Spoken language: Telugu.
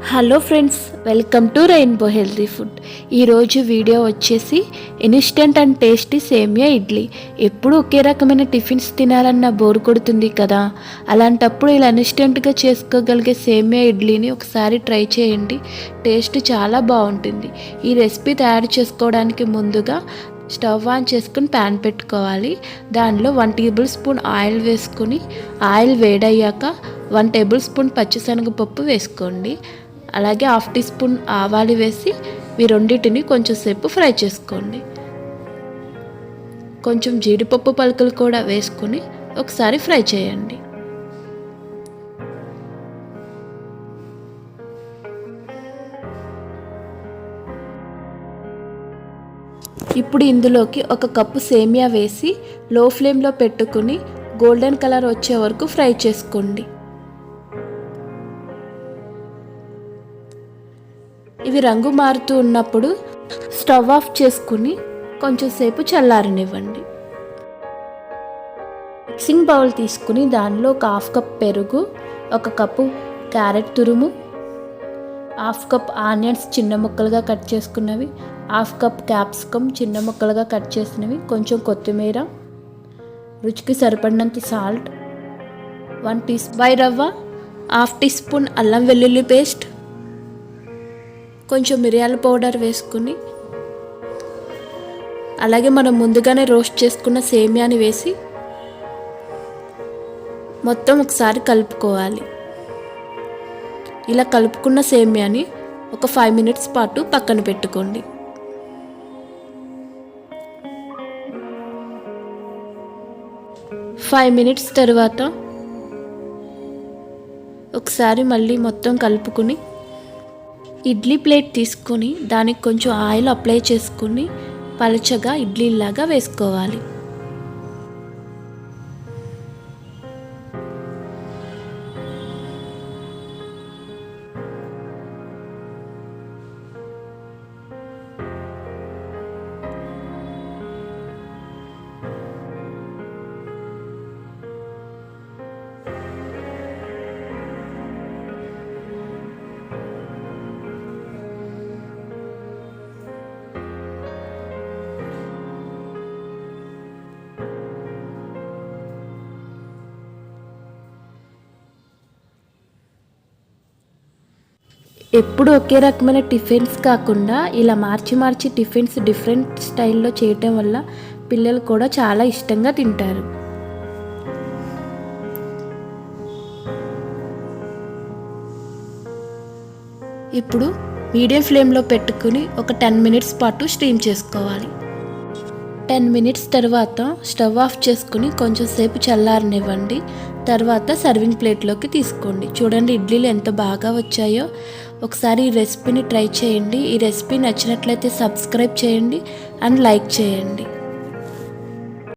Hello friends, welcome to rainbow healthy food. ఈరోజు వీడియో వచ్చేసి ఇన్స్టెంట్ అండ్ టేస్టీ సేమియా ఇడ్లీ. ఎప్పుడు ఒకే రకమైన టిఫిన్స్ తినాలన్న బోర్ కొడుతుంది కదా. అలాంటప్పుడు ఇలా ఇన్స్టెంట్గా చేసుకోగలిగే సేమియా ఇడ్లీని ఒకసారి ట్రై చేయండి. టేస్ట్ చాలా బాగుంటుంది. ఈ రెసిపీ తయారు చేసుకోవడానికి ముందుగా స్టవ్ ఆన్ చేసుకుని ప్యాన్ పెట్టుకోవాలి. దానిలో 1 టేబుల్ స్పూన్ ఆయిల్ వేసుకుని ఆయిల్ వేడయ్యాక 1 టేబుల్ స్పూన్ పచ్చిశనగపప్పు వేసుకోండి. అలాగే 1/2 టీ స్పూన్ ఆవాలు వేసి ఈ రెండింటిని కొంచెం సేపు ఫ్రై చేసుకోండి. కొంచెం జీడిపప్పు పలుకులు కూడా వేసుకొని ఒకసారి ఫ్రై చేయండి. ఇప్పుడు ఇందులోకి 1 కప్పు సేమియా వేసి లో ఫ్లేమ్లో పెట్టుకుని గోల్డెన్ కలర్ వచ్చే వరకు ఫ్రై చేసుకోండి. ఇవి రంగు మారుతూ ఉన్నప్పుడు స్టవ్ ఆఫ్ చేసుకుని కొంచెం సేపు చల్లారనివ్వండి. మిక్సింగ్ బౌల్ తీసుకుని దానిలో 1/2 కప్ పెరుగు, 1 కప్పు క్యారెట్ తురుము, 1/2 కప్ ఆనియన్స్ చిన్న ముక్కలుగా కట్ చేసుకున్నవి, 1/2 కప్ క్యాప్సికమ్ చిన్న ముక్కలుగా కట్ చేసినవి, కొంచెం కొత్తిమీర, రుచికి సరిపడినంత సాల్ట్, 1 టీ స్పూన్ రవ్వ, 1/2 టీ స్పూన్ అల్లం వెల్లుల్లి పేస్ట్, కొంచెం మిరియాల పౌడర్ వేసుకుని అలాగే మనం ముందుగానే రోస్ట్ చేసుకున్న సేమియాని వేసి మొత్తం ఒకసారి కలుపుకోవాలి. ఇలా కలుపుకున్న సేమియాని ఒక 5 మినిట్స్ పాటు పక్కన పెట్టుకోండి. ఫైవ్ మినిట్స్ తర్వాత ఒకసారి మళ్ళీ మొత్తం కలుపుకుని ఇడ్లీ ప్లేట్ తీసుకొని దానికి కొంచెం ఆయిల్ అప్లై చేసుకుని పలచగా ఇడ్లీలాగా వేసుకోవాలి. ఎప్పుడు ఒకే రకమైన టిఫిన్స్ కాకుండా ఇలా మార్చి టిఫిన్స్ డిఫరెంట్ స్టైల్లో చేయటం వల్ల పిల్లలు కూడా చాలా ఇష్టంగా తింటారు. ఇప్పుడు మీడియం ఫ్లేమ్లో పెట్టుకుని ఒక 10 మినిట్స్ పాటు స్టీమ్ చేసుకోవాలి. 10 మినిట్స్ తర్వాత స్టవ్ ఆఫ్ చేసుకుని కొంచెం సేపు చల్లారనివ్వండి. తర్వాత సర్వింగ్ ప్లేట్లోకి తీసుకోండి. చూడండి ఇడ్లీలు ఎంత బాగా వచ్చాయో. ఒకసారి ఈ రెసిపీని ట్రై చేయండి. ఈ రెసిపీ నచ్చినట్లయితే సబ్స్క్రైబ్ చేయండి అండ్ లైక్ చేయండి.